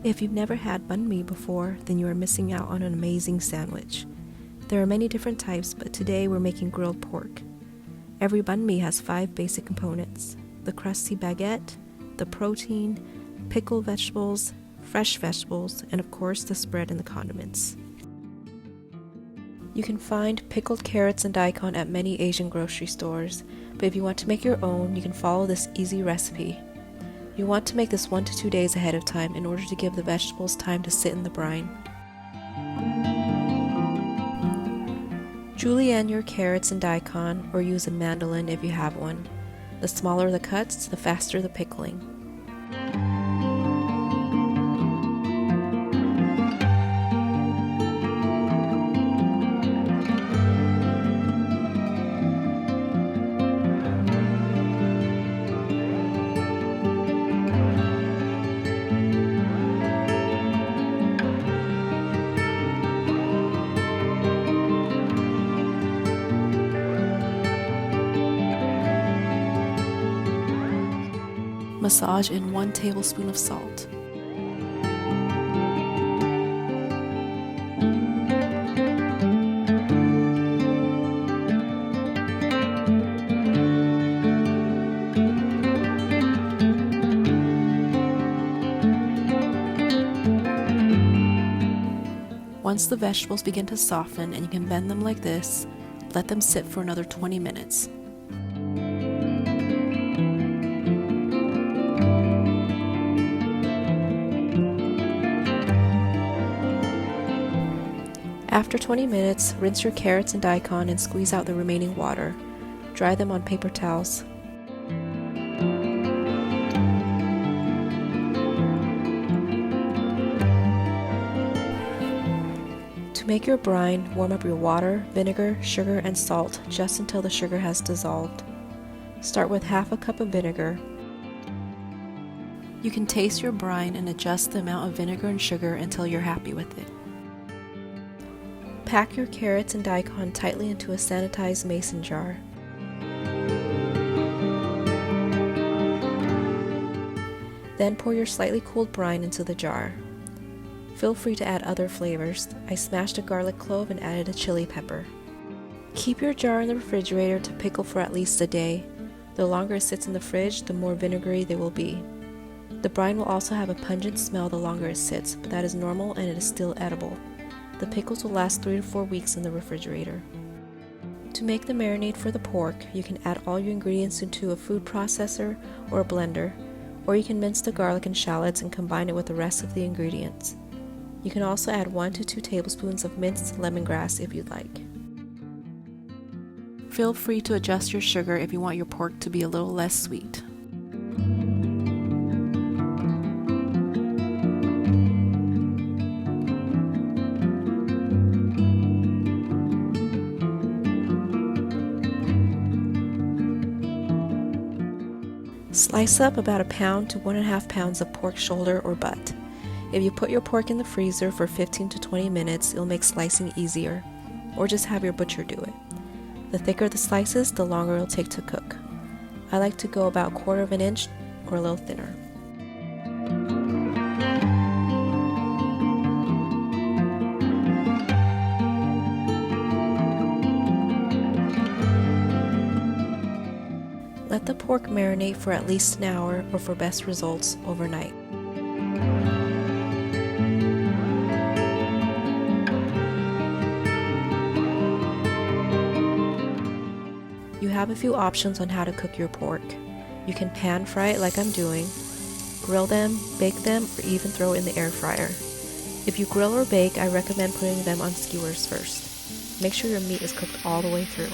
If you've never had bánh mì before, then you are missing out on an amazing sandwich. There are many different types, but today we're making grilled pork. Every bánh mì has 5 basic components: the crusty baguette, the protein, pickled vegetables, fresh vegetables, and of course the spread and the condiments. You can find pickled carrots and daikon at many Asian grocery stores, but if you want to make your own, you can follow this easy recipe. You want to make this 1 to 2 days ahead of time in order to give the vegetables time to sit in the brine. Julienne your carrots and daikon, or use a mandolin if you have one. The smaller the cuts, the faster the pickling. Massage in 1 tablespoon of salt. Once the vegetables begin to soften and you can bend them like this, let them sit for another 20 minutes. After 20 minutes, rinse your carrots and daikon and squeeze out the remaining water. Dry them on paper towels. To make your brine, warm up your water, vinegar, sugar, and salt just until the sugar has dissolved. Start with half a cup of vinegar. You can taste your brine and adjust the amount of vinegar and sugar until you're happy with it. Pack your carrots and daikon tightly into a sanitized mason jar. Then pour your slightly cooled brine into the jar. Feel free to add other flavors. I smashed a garlic clove and added a chili pepper. Keep your jar in the refrigerator to pickle for at least a day. The longer it sits in the fridge, the more vinegary they will be. The brine will also have a pungent smell the longer it sits, but that is normal and it is still edible. The pickles will last 3 to 4 weeks in the refrigerator. To make the marinade for the pork, you can add all your ingredients into a food processor or a blender, or you can mince the garlic and shallots and combine it with the rest of the ingredients. You can also add 1 to 2 tablespoons of minced lemongrass if you'd like. Feel free to adjust your sugar if you want your pork to be a little less sweet. Slice up about 1 pound to 1.5 pounds of pork shoulder or butt. If you put your pork in the freezer for 15 to 20 minutes, it'll make slicing easier, or just have your butcher do it. The thicker the slices, the longer it'll take to cook. I like to go about 1/4 of an inch or a little thinner. Let the pork marinate for at least an hour, or for best results, overnight. You have a few options on how to cook your pork. You can pan fry it like I'm doing, grill them, bake them, or even throw it in the air fryer. If you grill or bake, I recommend putting them on skewers first. Make sure your meat is cooked all the way through.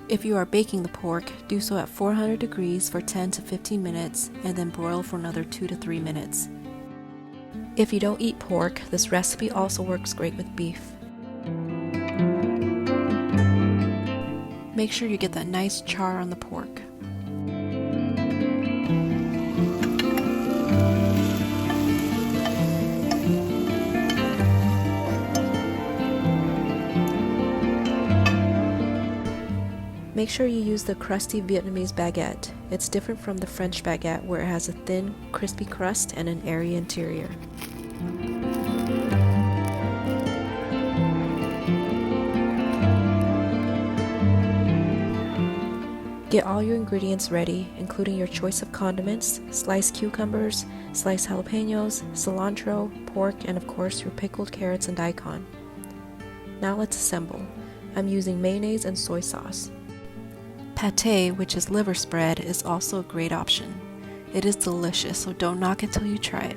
If you are baking the pork, do so at 400 degrees for 10 to 15 minutes and then broil for another 2 to 3 minutes. If you don't eat pork, this recipe also works great with beef. Make sure you get that nice char on the pork. Make sure you use the crusty Vietnamese baguette. It's different from the French baguette where it has a thin, crispy crust and an airy interior. Get all your ingredients ready, including your choice of condiments, sliced cucumbers, sliced jalapenos, cilantro, pork, and of course your pickled carrots and daikon. Now let's assemble. I'm using mayonnaise and soy sauce. Pâté, which is liver spread, is also a great option. It is delicious, so don't knock it till you try it.